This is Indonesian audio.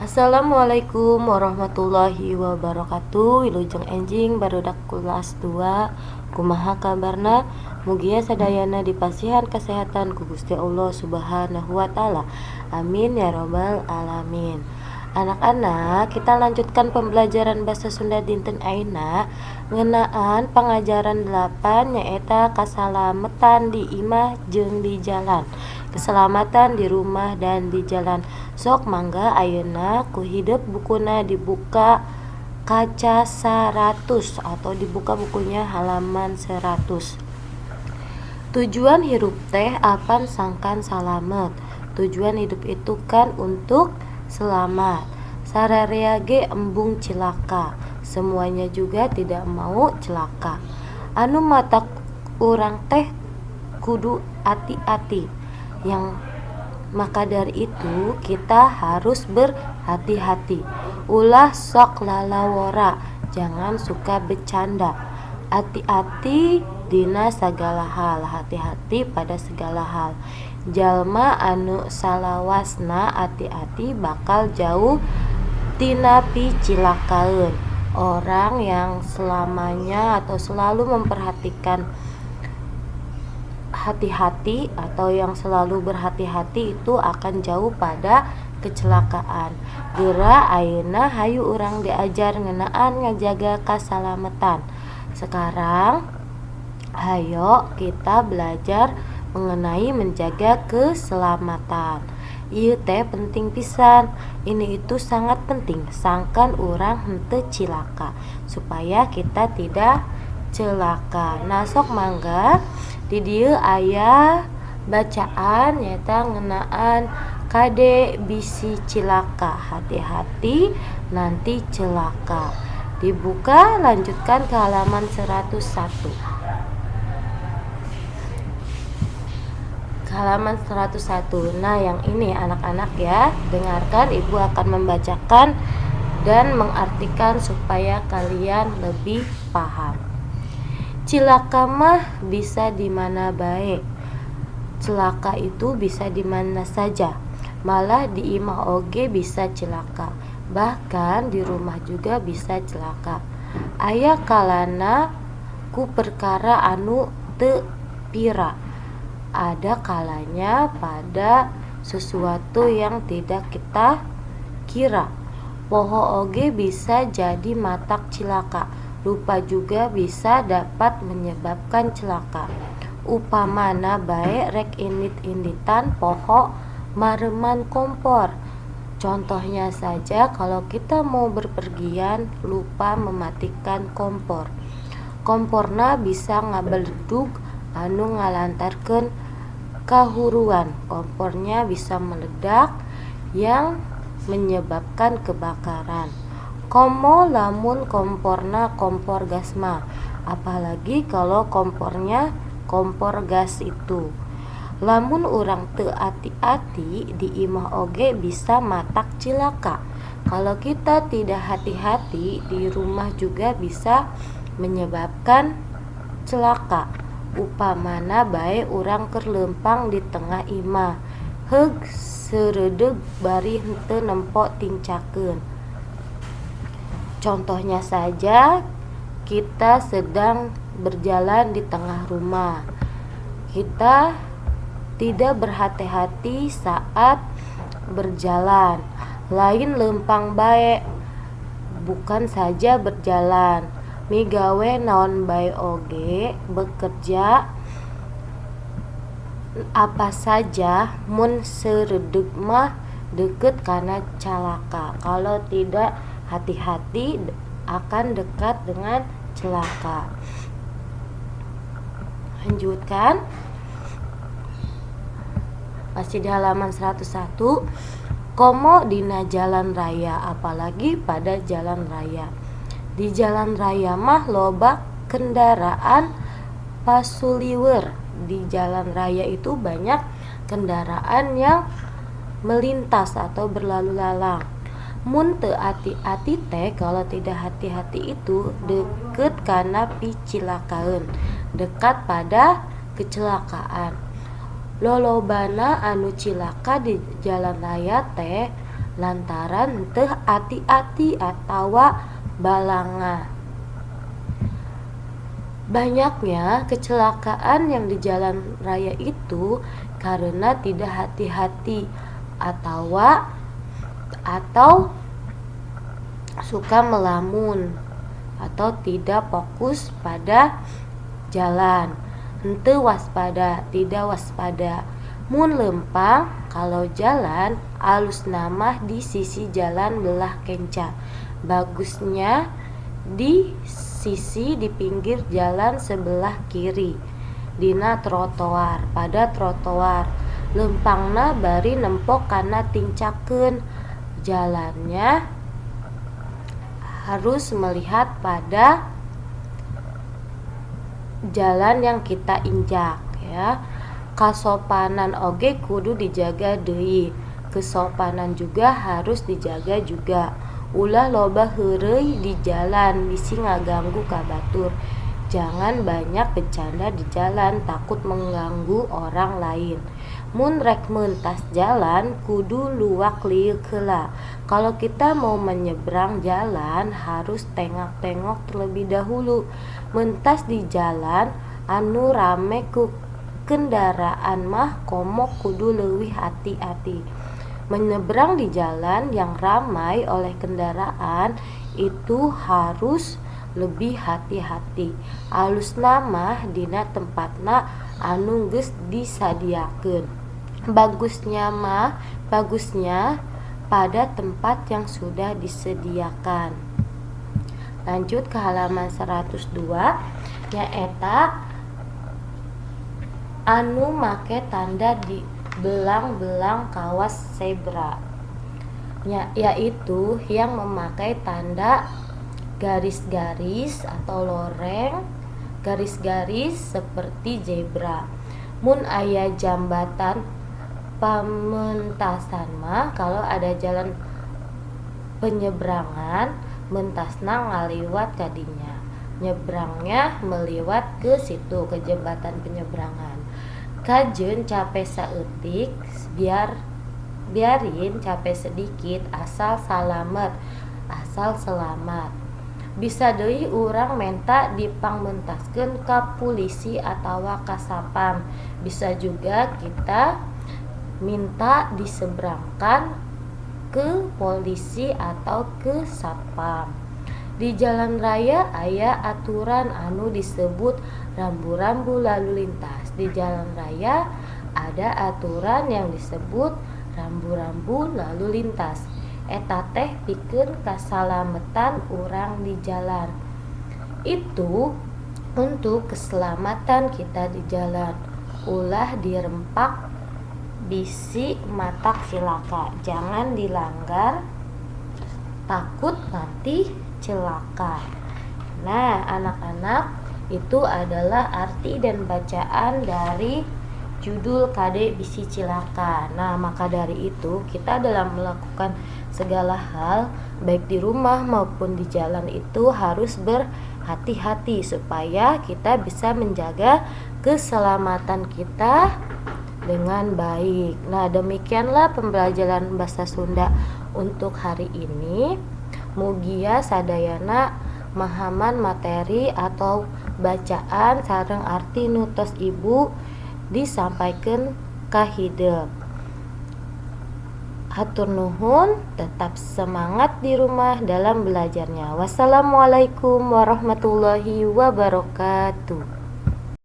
Assalamualaikum warahmatullahi wabarakatuh. Wilujeng enjing barudak kelas 2. Kumaha kabarna? Mugia sadayana dipasihan kesehatan ku Gusti Allah Subhanahu wa taala. Amin ya robbal alamin. Anak-anak, kita lanjutkan pembelajaran bahasa Sunda dinten ayeuna ngeunaan pangajaran 8 nyaeta kasalametan di imah jeung di jalan. Keselamatan di rumah dan di jalan. Sok mangga ayeuna ku hidup bukuna dibuka kaca 100 atau dibuka bukunya halaman 100. Tujuan hirup teh apan sangkan salamet. Tujuan hidup itu kan untuk selamat. Sararea ge embung cilaka. Semuanya juga tidak mau celaka. Anu mata urang teh kudu hati-hati. Yang maka dari itu kita harus berhati-hati. Ulah sok lalawora, jangan suka bercanda. Hati-hati dina sagala hal, hati-hati pada segala hal. Jalma anu salawasna hati-hati bakal jauh tina picilakaeun. Orang yang selamanya atau selalu memperhatikan hati-hati atau yang selalu berhati-hati itu akan jauh pada kecelakaan. Geura ayeuna hayu urang diajar ngeunaan ngajaga kasalamatan. Sekarang hayo kita belajar mengenai menjaga keselamatan. Ieu teh penting pisan. Ini itu sangat penting sangkan urang henteu cilaka supaya kita tidak celaka. Nah sok mangga di dieu aya bacaan nyata ngeunaan kade bisi cilaka, hati-hati nanti celaka. Dibuka, lanjutkan ke halaman 101. Halaman 101. Nah, yang ini anak-anak ya, dengarkan ibu akan membacakan dan mengartikan supaya kalian lebih paham. Cilaka mah bisa di mana bae. Celaka itu bisa di mana saja. Malah di imah oge bisa celaka. Bahkan di rumah juga bisa celaka. Aya kalana ku perkara anu teu pira. Ada kalanya pada sesuatu yang tidak kita kira. Poho oge bisa jadi matak cilaka. Lupa juga bisa dapat menyebabkan celaka. Upamana bae rek indit-inditan poho mareman kompor. Contohnya saja kalau kita mau berpergian lupa mematikan kompor. Komporna bisa ngabeledug anu ngalantarkeun kahuruan. Kompornya bisa meledak yang menyebabkan kebakaran. Komo lamun komporna kompor gas mah, apalagi kalau kompornya kompor gas itu. Lamun urang teu hati-hati di imah oge bisa matak cilaka. Kalau kita tidak hati-hati di rumah juga bisa menyebabkan celaka. Upamana bae urang keur leumpang di tengah imah, heug seureudeg bari henteu nempo tincakeun. Contohnya saja kita sedang berjalan di tengah rumah. Kita tidak berhati-hati saat berjalan. Lain leumpang bae, bukan saja berjalan. Migawe naon bae oge bekerja apa saja mun seureudeg mah deukeut kana calaka. Kalau tidak hati-hati akan dekat dengan celaka. Lanjutkan. Masih di halaman 101. Komo dina jalan raya, apalagi pada jalan raya. Di jalan raya mah loba kendaraan pasuliweur. Di jalan raya itu banyak kendaraan yang melintas atau berlalu lalang. Mun teu hati-hati teh, kalau tidak hati-hati itu deukeut kana picilakaeun, dekat pada kecelakaan. Lolobana anu cilaka di jalan raya teh lantaran teu hati-hati atawa balanga. Banyaknya kecelakaan yang di jalan raya itu karena tidak hati-hati atau suka melamun atau tidak fokus pada jalan, henteu waspada, tidak waspada. Mun lempang kalau jalan alus namah di sisi jalan belah kenca, bagusnya di sisi di pinggir jalan sebelah kiri dina trotoar, pada trotoar. Lempangna bari nempok kana tincakeun, jalannya harus melihat pada jalan yang kita injak ya. Kasopanan oge kudu dijaga deui, kesopanan juga harus dijaga juga. Ulah loba heureuy di jalan bisi ngaganggu ka batur. Jangan banyak bercanda di jalan, takut mengganggu orang lain. Mun rek meuntas jalan kudu luwak liuk heula. Kalau kita mau menyeberang jalan harus tengok-tengok terlebih dahulu. Meuntas di jalan anu rame ku kendaraan mah komo kudu leuwih hati-hati. Menyeberang di jalan yang ramai oleh kendaraan itu harus lebih hati-hati. Alusna mah dina tempatna anu geus disadiakeun. Bagusnya pada tempat yang sudah disediakan. Lanjut ke halaman 102 nyaeta anu make tanda di belang-belang kawas zebra, yaitu yang memakai tanda garis-garis atau loreng garis-garis seperti zebra. Mun aya jambatan pamentasan mah kalau ada jalan penyeberangan mentasna ngaliwat kadinya, nyebrangnya meliwat ke situ, ke jembatan penyeberangan. Kajeun capek saeutik biarin capek sedikit asal selamat. Bisa deui urang menta dipangmentaskeun ka polisi atawa ka sapam. Bisa juga kita minta diseberangkan ke polisi atau ke sapam. Di jalan raya aya aturan anu disebut rambu-rambu lalu lintas. Di jalan raya ada aturan yang disebut rambu-rambu lalu lintas. Eta teh pikeun kasalametan urang di jalan. Itu untuk keselamatan kita di jalan. Ulah dirempak bisi matak cilaka, jangan dilanggar, takut nanti celaka. Nah, anak-anak, itu adalah arti dan bacaan dari judul KD Bisi Cilaka. Nah, maka dari itu kita dalam melakukan segala hal baik di rumah maupun di jalan itu harus berhati-hati supaya kita bisa menjaga keselamatan kita dengan baik. Nah, demikianlah pembelajaran bahasa Sunda untuk hari ini. Mugia sadayana mahaman materi atau bacaan sareng arti nutos ibu disampaikan ka hideuk. Hatur nuhun, tetap semangat di rumah dalam belajarnya. Wassalamualaikum warahmatullahi wabarakatuh.